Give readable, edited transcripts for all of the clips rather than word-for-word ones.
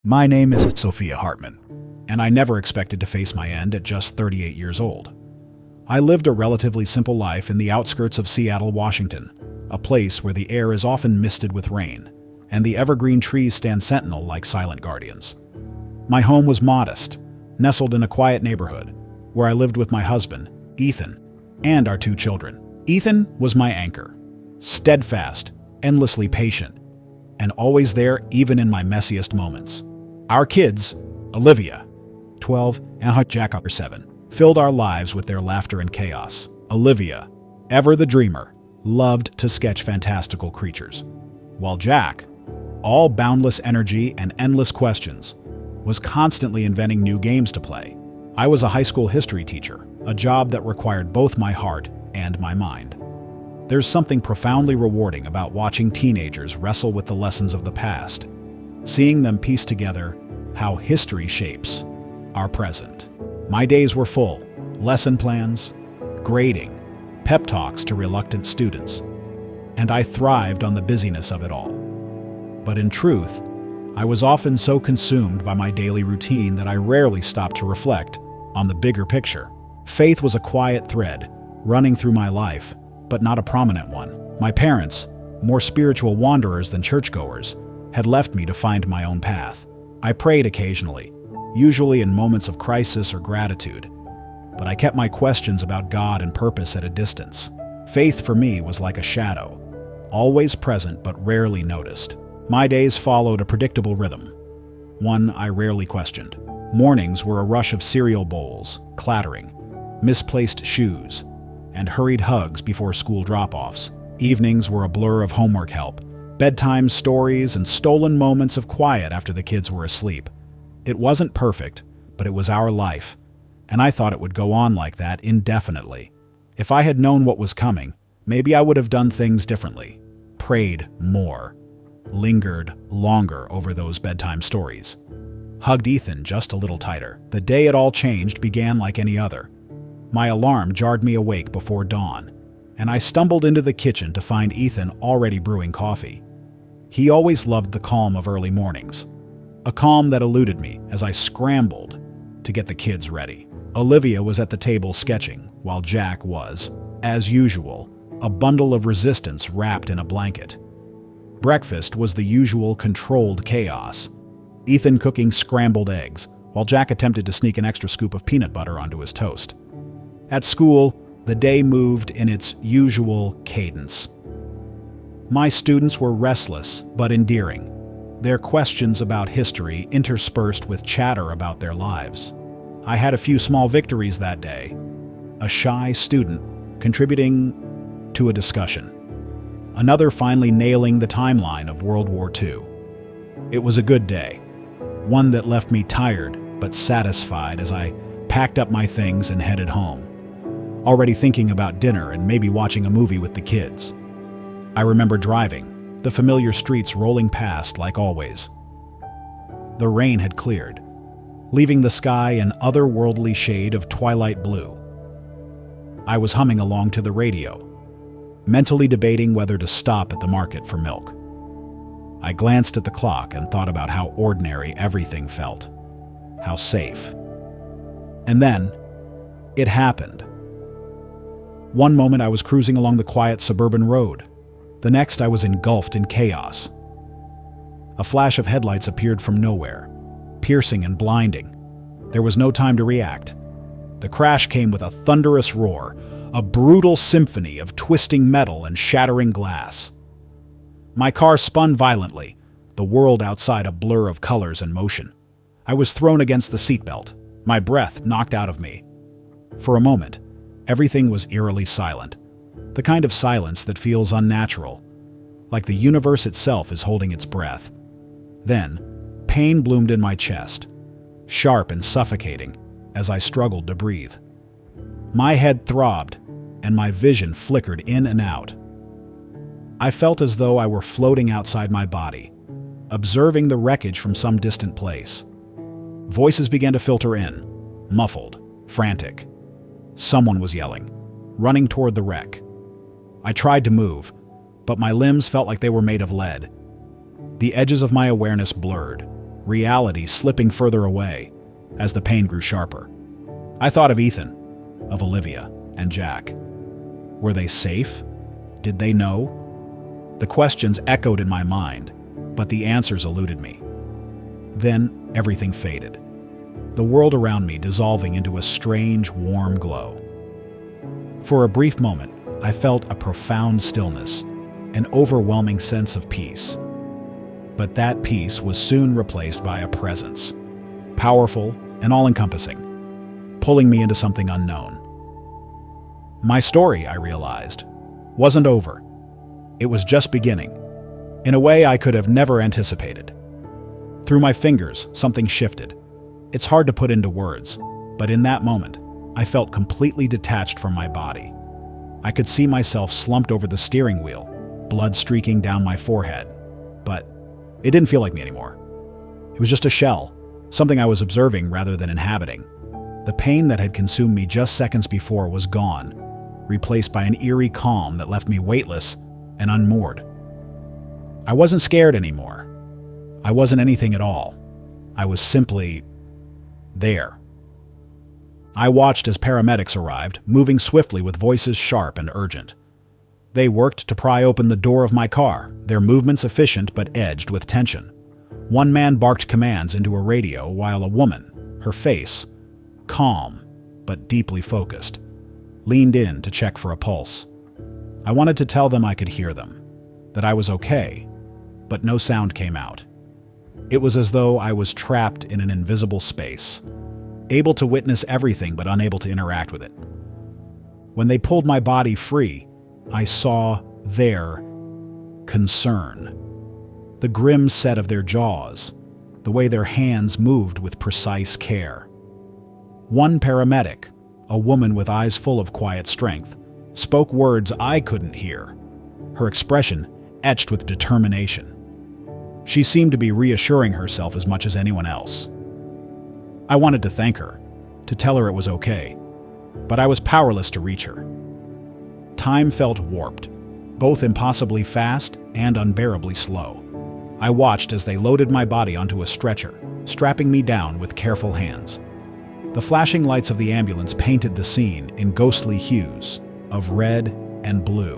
My name is Sophia Hartman, and I never expected to face my end at just 38 years old. I lived a relatively simple life in the outskirts of Seattle, Washington, a place where the air is often misted with rain, and the evergreen trees stand sentinel like silent guardians. My home was modest, nestled in a quiet neighborhood, where I lived with my husband, Ethan, and our 2 children. Ethan was my anchor, steadfast, endlessly patient, and always there even in my messiest moments. Our kids, Olivia, 12, and Jack, 7, filled our lives with their laughter and chaos. Olivia, ever the dreamer, loved to sketch fantastical creatures, while Jack, all boundless energy and endless questions, was constantly inventing new games to play. I was a high school history teacher, a job that required both my heart and my mind. There's something profoundly rewarding about watching teenagers wrestle with the lessons of the past, seeing them piece together how history shapes our present. My days were full: lesson plans, grading, pep talks to reluctant students, and I thrived on the busyness of it all. But in truth, I was often so consumed by my daily routine that I rarely stopped to reflect on the bigger picture. Faith was a quiet thread running through my life, but not a prominent one. My parents, more spiritual wanderers than churchgoers, had left me to find my own path. I prayed occasionally, usually in moments of crisis or gratitude, but I kept my questions about God and purpose at a distance. Faith for me was like a shadow, always present but rarely noticed. My days followed a predictable rhythm, one I rarely questioned. Mornings were a rush of cereal bowls, clattering, misplaced shoes, and hurried hugs before school drop-offs. Evenings were a blur of homework help, bedtime stories, and stolen moments of quiet after the kids were asleep. It wasn't perfect, but it was our life, and I thought it would go on like that indefinitely. If I had known what was coming, maybe I would have done things differently, prayed more, lingered longer over those bedtime stories, hugged Ethan just a little tighter. The day it all changed began like any other. My alarm jarred me awake before dawn, and I stumbled into the kitchen to find Ethan already brewing coffee. He always loved the calm of early mornings, a calm that eluded me as I scrambled to get the kids ready. Olivia was at the table sketching, while Jack was, as usual, a bundle of resistance wrapped in a blanket. Breakfast was the usual controlled chaos, Ethan cooking scrambled eggs, while Jack attempted to sneak an extra scoop of peanut butter onto his toast. At school, the day moved in its usual cadence. My students were restless but endearing, their questions about history interspersed with chatter about their lives. I had a few small victories that day, a shy student contributing to a discussion, another finally nailing the timeline of World War II. It was a good day, one that left me tired but satisfied as I packed up my things and headed home, already thinking about dinner and maybe watching a movie with the kids. I remember driving, the familiar streets rolling past like always. The rain had cleared, leaving the sky an otherworldly shade of twilight blue. I was humming along to the radio, mentally debating whether to stop at the market for milk. I glanced at the clock and thought about how ordinary everything felt, how safe. And then, it happened. One moment I was cruising along the quiet suburban road. The next I was engulfed in chaos. A flash of headlights appeared from nowhere, piercing and blinding. There was no time to react. The crash came with a thunderous roar, a brutal symphony of twisting metal and shattering glass. My car spun violently, the world outside a blur of colors and motion. I was thrown against the seatbelt, my breath knocked out of me. For a moment, everything was eerily silent, the kind of silence that feels unnatural, like the universe itself is holding its breath. Then, pain bloomed in my chest, sharp and suffocating, as I struggled to breathe. My head throbbed, and my vision flickered in and out. I felt as though I were floating outside my body, observing the wreckage from some distant place. Voices began to filter in, muffled, frantic. Someone was yelling, running toward the wreck. I tried to move, but my limbs felt like they were made of lead. The edges of my awareness blurred, reality slipping further away as the pain grew sharper. I thought of Ethan, of Olivia, and Jack. Were they safe? Did they know? The questions echoed in my mind, but the answers eluded me. Then everything faded, the world around me dissolving into a strange, warm glow. For a brief moment, I felt a profound stillness, an overwhelming sense of peace. But that peace was soon replaced by a presence, powerful and all-encompassing, pulling me into something unknown. My story, I realized, wasn't over. It was just beginning, in a way I could have never anticipated. Through my fingers, something shifted. It's hard to put into words, but in that moment, I felt completely detached from my body. I could see myself slumped over the steering wheel, blood streaking down my forehead. But it didn't feel like me anymore. It was just a shell, something I was observing rather than inhabiting. The pain that had consumed me just seconds before was gone, replaced by an eerie calm that left me weightless and unmoored. I wasn't scared anymore. I wasn't anything at all. I was simply there. I watched as paramedics arrived, moving swiftly with voices sharp and urgent. They worked to pry open the door of my car, their movements efficient but edged with tension. One man barked commands into a radio while a woman, her face calm but deeply focused, leaned in to check for a pulse. I wanted to tell them I could hear them, that I was okay, but no sound came out. It was as though I was trapped in an invisible space, able to witness everything but unable to interact with it. When they pulled my body free, I saw their concern, the grim set of their jaws, the way their hands moved with precise care. One paramedic, a woman with eyes full of quiet strength, spoke words I couldn't hear, her expression etched with determination. She seemed to be reassuring herself as much as anyone else. I wanted to thank her, to tell her it was okay, but I was powerless to reach her. Time felt warped, both impossibly fast and unbearably slow. I watched as they loaded my body onto a stretcher, strapping me down with careful hands. The flashing lights of the ambulance painted the scene in ghostly hues of red and blue,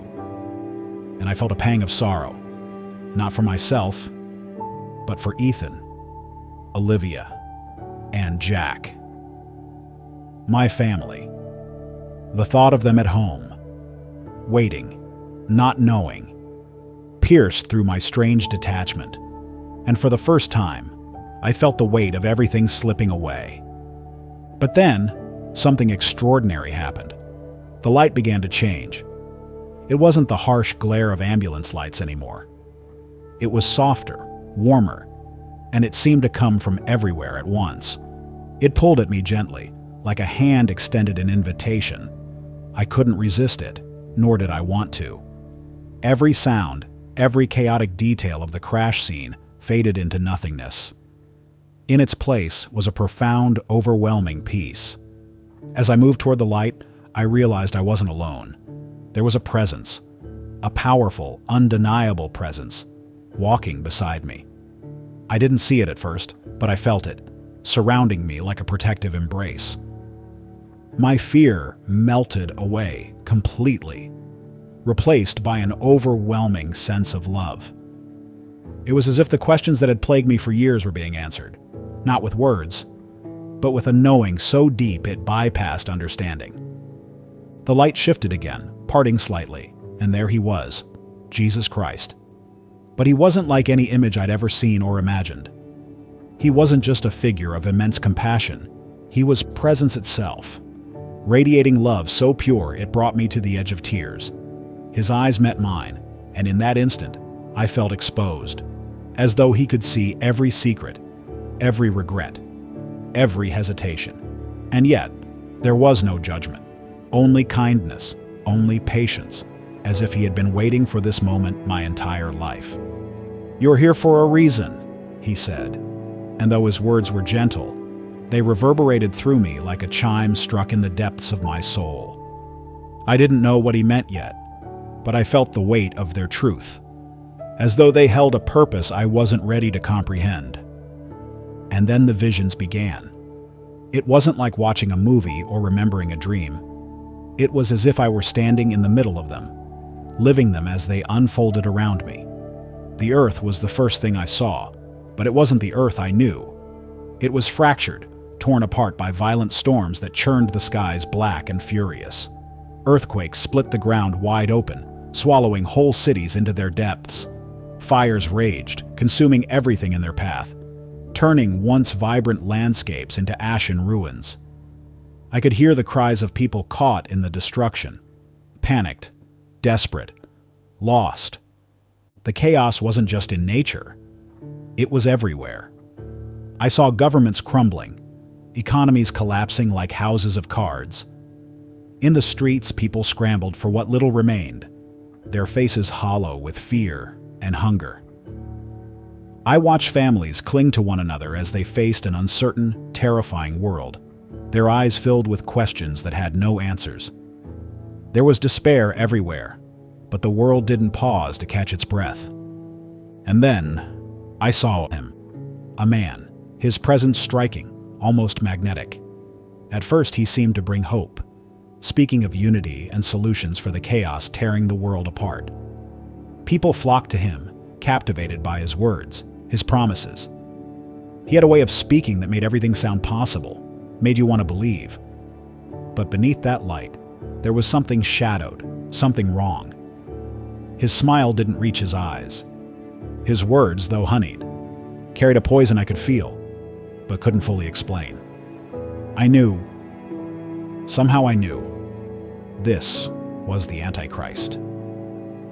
and I felt a pang of sorrow, not for myself, but for Ethan, Olivia, and Jack. My family. The thought of them at home, waiting, not knowing, pierced through my strange detachment, and for the first time, I felt the weight of everything slipping away. But then, something extraordinary happened. The light began to change. It wasn't the harsh glare of ambulance lights anymore. It was softer, warmer, and it seemed to come from everywhere at once. It pulled at me gently, like a hand extended an invitation. I couldn't resist it, nor did I want to. Every sound, every chaotic detail of the crash scene faded into nothingness. In its place was a profound, overwhelming peace. As I moved toward the light, I realized I wasn't alone. There was a presence, a powerful, undeniable presence, walking beside me. I didn't see it at first, but I felt it, surrounding me like a protective embrace. My fear melted away completely, replaced by an overwhelming sense of love. It was as if the questions that had plagued me for years were being answered, not with words, but with a knowing so deep it bypassed understanding. The light shifted again, parting slightly, and there he was, Jesus Christ. But he wasn't like any image I'd ever seen or imagined. He wasn't just a figure of immense compassion. He was presence itself, radiating love so pure it brought me to the edge of tears. His eyes met mine, and in that instant, I felt exposed, as though he could see every secret, every regret, every hesitation. And yet, there was no judgment, only kindness, only patience, as if he had been waiting for this moment my entire life. "You're here for a reason," he said, and though his words were gentle, they reverberated through me like a chime struck in the depths of my soul. I didn't know what he meant yet, but I felt the weight of their truth, as though they held a purpose I wasn't ready to comprehend. And then the visions began. It wasn't like watching a movie or remembering a dream. It was as if I were standing in the middle of them, living them as they unfolded around me. The earth was the first thing I saw, but it wasn't the earth I knew. It was fractured, torn apart by violent storms that churned the skies black and furious. Earthquakes split the ground wide open, swallowing whole cities into their depths. Fires raged, consuming everything in their path, turning once vibrant landscapes into ashen ruins. I could hear the cries of people caught in the destruction, panicked, desperate, lost. The chaos wasn't just in nature, it was everywhere. I saw governments crumbling, economies collapsing like houses of cards. In the streets, people scrambled for what little remained, their faces hollow with fear and hunger. I watched families cling to one another as they faced an uncertain, terrifying world, their eyes filled with questions that had no answers. There was despair everywhere, but the world didn't pause to catch its breath. And then, I saw him. A man, his presence striking, almost magnetic. At first, he seemed to bring hope, speaking of unity and solutions for the chaos tearing the world apart. People flocked to him, captivated by his words, his promises. He had a way of speaking that made everything sound possible, made you want to believe. But beneath that light, there was something shadowed, something wrong. His smile didn't reach his eyes. His words, though honeyed, carried a poison I could feel, but couldn't fully explain. I knew, somehow I knew, this was the Antichrist.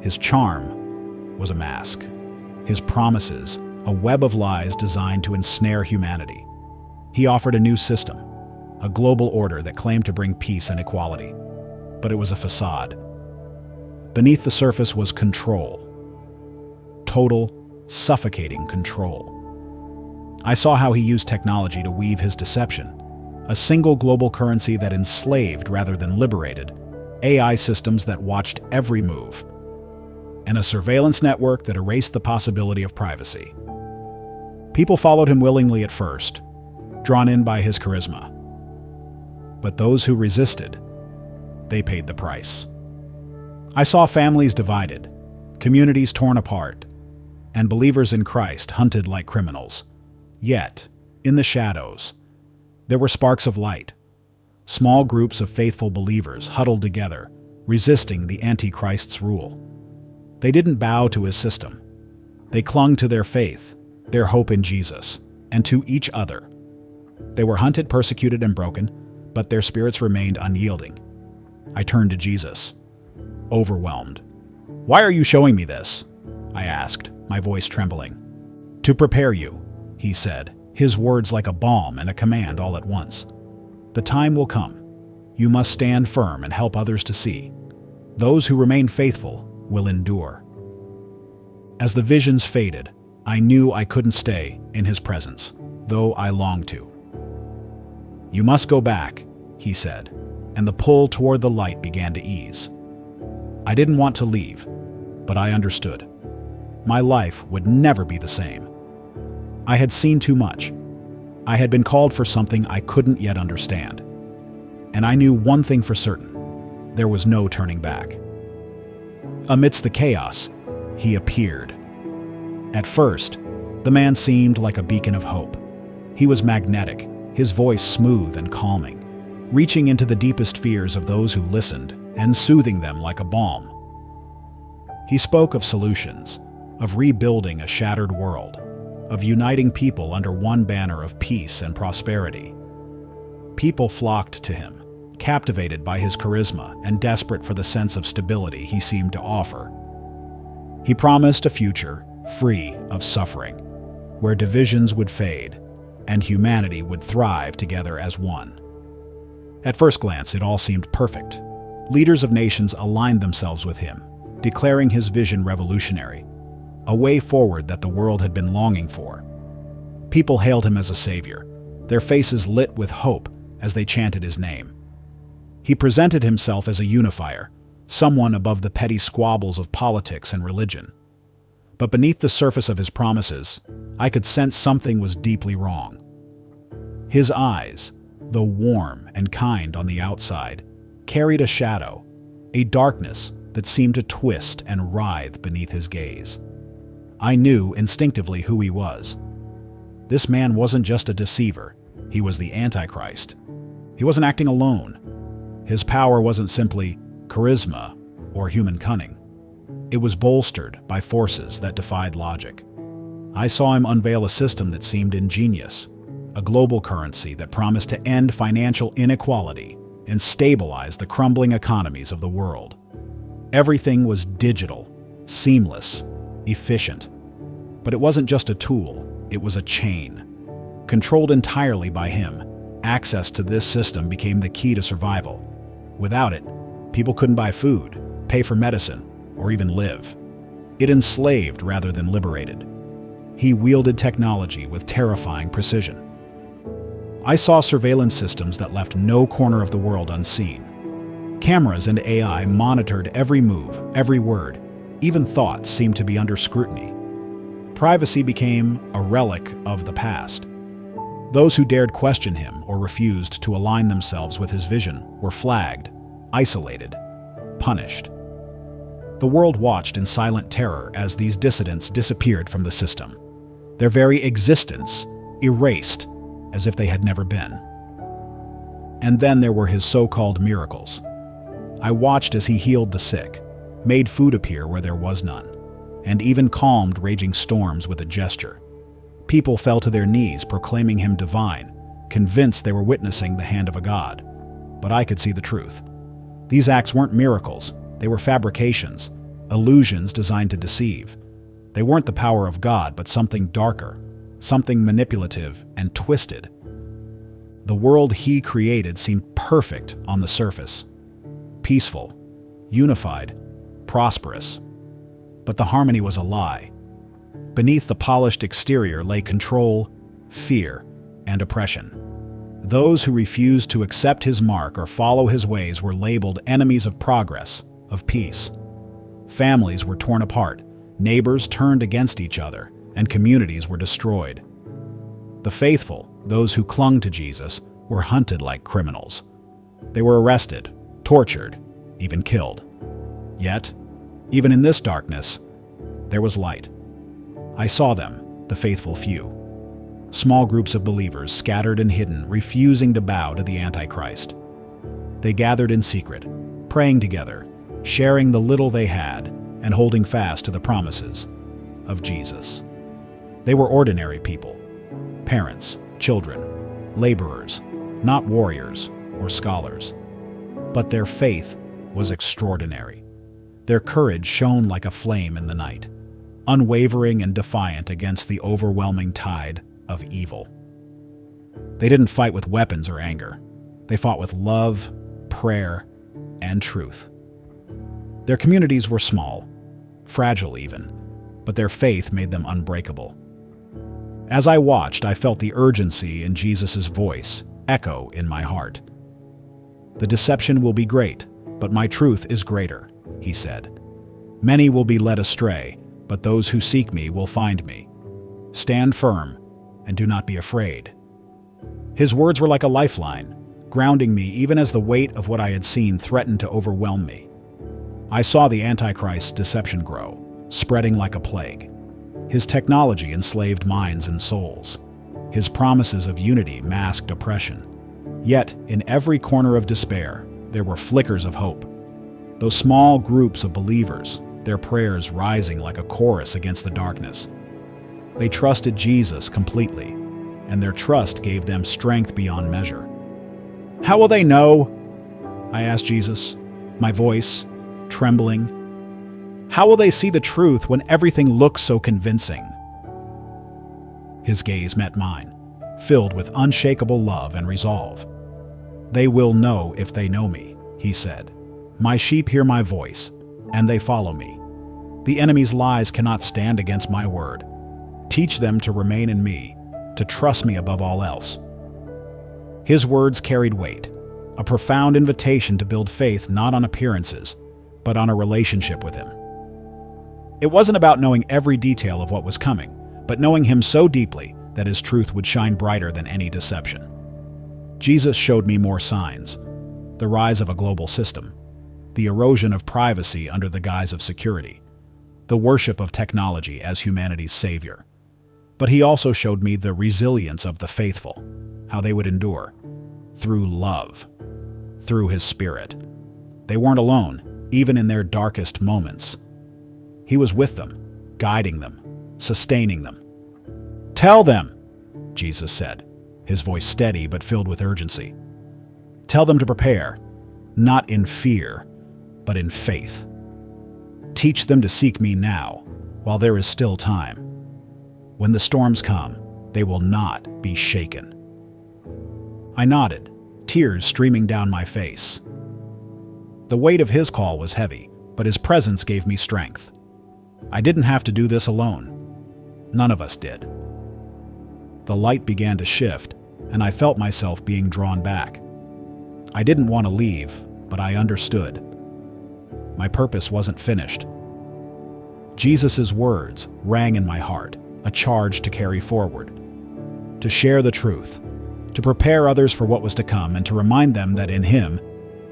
His charm was a mask. His promises, a web of lies designed to ensnare humanity. He offered a new system, a global order that claimed to bring peace and equality. But it was a facade. Beneath the surface was control. Total, suffocating control. I saw how he used technology to weave his deception. A single global currency that enslaved rather than liberated. AI systems that watched every move. And a surveillance network that erased the possibility of privacy. People followed him willingly at first, drawn in by his charisma. But those who resisted, they paid the price. I saw families divided, communities torn apart, and believers in Christ hunted like criminals. Yet, in the shadows, there were sparks of light. Small groups of faithful believers huddled together, resisting the Antichrist's rule. They didn't bow to his system. They clung to their faith, their hope in Jesus, and to each other. They were hunted, persecuted, and broken, but their spirits remained unyielding. I turned to Jesus, overwhelmed. "Why are you showing me this?" I asked, my voice trembling. "To prepare you," he said, his words like a balm and a command all at once. "The time will come. You must stand firm and help others to see. Those who remain faithful will endure." As the visions faded, I knew I couldn't stay in his presence, though I longed to. "You must go back," he said, and the pull toward the light began to ease. I didn't want to leave, but I understood. My life would never be the same. I had seen too much. I had been called for something I couldn't yet understand. And I knew one thing for certain: there was no turning back. Amidst the chaos, he appeared. At first, the man seemed like a beacon of hope. He was magnetic, his voice smooth and calming, reaching into the deepest fears of those who listened and soothing them like a balm. He spoke of solutions, of rebuilding a shattered world, of uniting people under one banner of peace and prosperity. People flocked to him, captivated by his charisma and desperate for the sense of stability he seemed to offer. He promised a future free of suffering, where divisions would fade and humanity would thrive together as one. At first glance, it all seemed perfect. Leaders of nations aligned themselves with him, declaring his vision revolutionary, a way forward that the world had been longing for. People hailed him as a savior, their faces lit with hope as they chanted his name. He presented himself as a unifier, someone above the petty squabbles of politics and religion. But beneath the surface of his promises, I could sense something was deeply wrong. His eyes, though warm and kind on the outside, carried a shadow, a darkness that seemed to twist and writhe beneath his gaze. I knew instinctively who he was. This man wasn't just a deceiver, he was the Antichrist. He wasn't acting alone. His power wasn't simply charisma or human cunning. It was bolstered by forces that defied logic. I saw him unveil a system that seemed ingenious, a global currency that promised to end financial inequality and stabilize the crumbling economies of the world. Everything was digital, seamless, efficient. But it wasn't just a tool, it was a chain. Controlled entirely by him, access to this system became the key to survival. Without it, people couldn't buy food, pay for medicine, or even live. It enslaved rather than liberated. He wielded technology with terrifying precision. I saw surveillance systems that left no corner of the world unseen. Cameras and AI monitored every move, every word. Even thoughts seemed to be under scrutiny. Privacy became a relic of the past. Those who dared question him or refused to align themselves with his vision were flagged, isolated, punished. The world watched in silent terror as these dissidents disappeared from the system, their very existence erased as if they had never been. And then there were his so-called miracles. I watched as he healed the sick, made food appear where there was none, and even calmed raging storms with a gesture. People fell to their knees proclaiming him divine, convinced they were witnessing the hand of a god. But I could see the truth. These acts weren't miracles, they were fabrications, illusions designed to deceive. They weren't the power of God, but something darker, something manipulative and twisted. The world he created seemed perfect on the surface. Peaceful, unified, prosperous. But the harmony was a lie. Beneath the polished exterior lay control, fear, and oppression. Those who refused to accept his mark or follow his ways were labeled enemies of progress, of peace. Families were torn apart, neighbors turned against each other, and communities were destroyed. The faithful, those who clung to Jesus, were hunted like criminals. They were arrested, tortured, even killed. Yet, even in this darkness, there was light. I saw them, the faithful few. Small groups of believers scattered and hidden, refusing to bow to the Antichrist. They gathered in secret, praying together, sharing the little they had, and holding fast to the promises of Jesus. They were ordinary people, parents, children, laborers, not warriors or scholars. But their faith was extraordinary. Their courage shone like a flame in the night, unwavering and defiant against the overwhelming tide of evil. They didn't fight with weapons or anger. They fought with love, prayer, and truth. Their communities were small, fragile even, but their faith made them unbreakable. As I watched, I felt the urgency in Jesus' voice echo in my heart. "The deception will be great, but my truth is greater," he said. "Many will be led astray, but those who seek me will find me. Stand firm and do not be afraid." His words were like a lifeline, grounding me even as the weight of what I had seen threatened to overwhelm me. I saw the Antichrist's deception grow, spreading like a plague. His technology enslaved minds and souls. His promises of unity masked oppression. Yet, in every corner of despair, there were flickers of hope. Those small groups of believers, their prayers rising like a chorus against the darkness. They trusted Jesus completely, and their trust gave them strength beyond measure. "How will they know?" I asked Jesus, my voice trembling. "How will they see the truth when everything looks so convincing?" His gaze met mine, filled with unshakable love and resolve. "They will know if they know me," he said. "My sheep hear my voice, and they follow me. The enemy's lies cannot stand against my word. Teach them to remain in me, to trust me above all else." His words carried weight, a profound invitation to build faith not on appearances, but on a relationship with him. It wasn't about knowing every detail of what was coming, but knowing him so deeply that his truth would shine brighter than any deception. Jesus showed me more signs: the rise of a global system, the erosion of privacy under the guise of security, the worship of technology as humanity's savior. But he also showed me the resilience of the faithful, how they would endure, through love, through his Spirit. They weren't alone, even in their darkest moments. He was with them, guiding them, sustaining them. "Tell them," Jesus said, his voice steady but filled with urgency. "Tell them to prepare, not in fear, but in faith. Teach them to seek me now, while there is still time. When the storms come, they will not be shaken." I nodded, tears streaming down my face. The weight of his call was heavy, but his presence gave me strength. I didn't have to do this alone. None of us did. The light began to shift, and I felt myself being drawn back. I didn't want to leave, but I understood. My purpose wasn't finished. Jesus' words rang in my heart, a charge to carry forward, to share the truth, to prepare others for what was to come, and to remind them that in him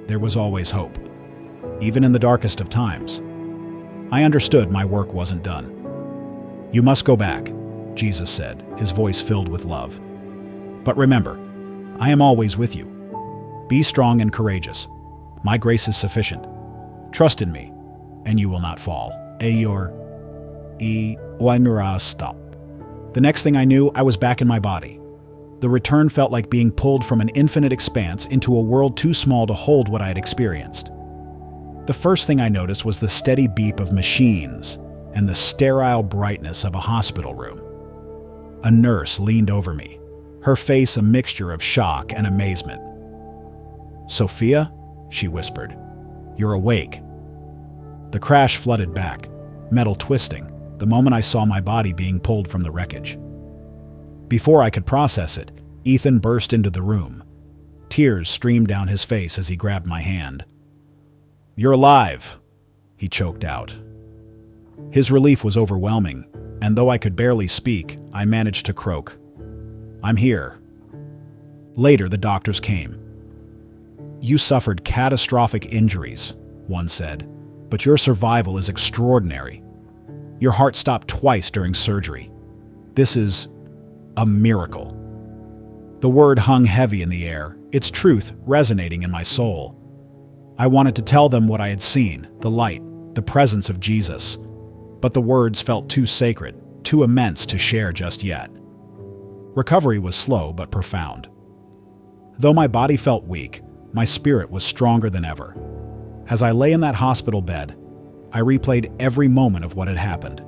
there was always hope, even in the darkest of times. I understood my work wasn't done. "You must go back," Jesus said, his voice filled with love. "But remember, I am always with you. Be strong and courageous. My grace is sufficient. Trust in me, and you will not fall." Stop. The next thing I knew, I was back in my body. The return felt like being pulled from an infinite expanse into a world too small to hold what I had experienced. The first thing I noticed was the steady beep of machines and the sterile brightness of a hospital room. A nurse leaned over me, her face a mixture of shock and amazement. "Sophia," she whispered, "you're awake." The crash flooded back, metal twisting, the moment I saw my body being pulled from the wreckage. Before I could process it, Ethan burst into the room. Tears streamed down his face as he grabbed my hand. "You're alive," he choked out. His relief was overwhelming, and though I could barely speak, I managed to croak, "I'm here." Later, the doctors came. "You suffered catastrophic injuries," one said, "but your survival is extraordinary. Your heart stopped twice during surgery. This is a miracle." The word hung heavy in the air, its truth resonating in my soul. I wanted to tell them what I had seen, the light, the presence of Jesus, but the words felt too sacred, too immense to share just yet. Recovery was slow but profound. Though my body felt weak, my spirit was stronger than ever. As I lay in that hospital bed, I replayed every moment of what had happened.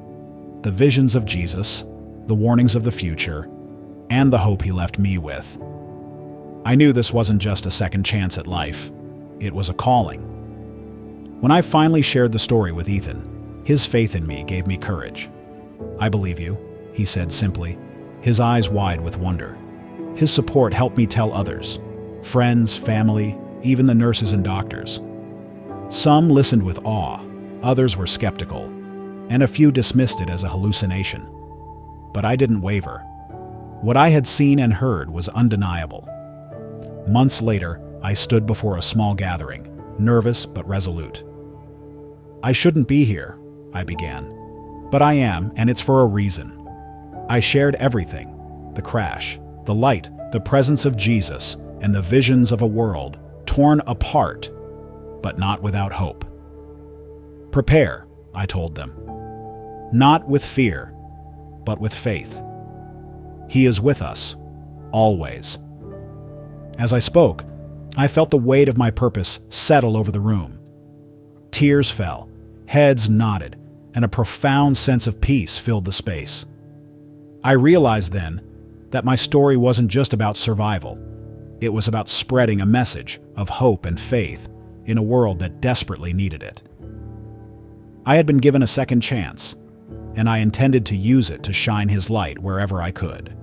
The visions of Jesus, the warnings of the future, and the hope he left me with. I knew this wasn't just a second chance at life. It was a calling. When I finally shared the story with Ethan, his faith in me gave me courage. "I believe you," he said simply, his eyes wide with wonder. His support helped me tell others, friends, family, even the nurses and doctors. Some listened with awe, others were skeptical, and a few dismissed it as a hallucination. But I didn't waver. What I had seen and heard was undeniable. Months later, I stood before a small gathering, nervous but resolute. "I shouldn't be here," I began. "But I am, and it's for a reason." I shared everything: the crash, the light, the presence of Jesus, and the visions of a world torn apart, but not without hope. "Prepare," I told them. "Not with fear, but with faith. He is with us, always." As I spoke, I felt the weight of my purpose settle over the room. Tears fell, heads nodded, and a profound sense of peace filled the space. I realized then that my story wasn't just about survival. It was about spreading a message of hope and faith in a world that desperately needed it. I had been given a second chance, and I intended to use it to shine his light wherever I could.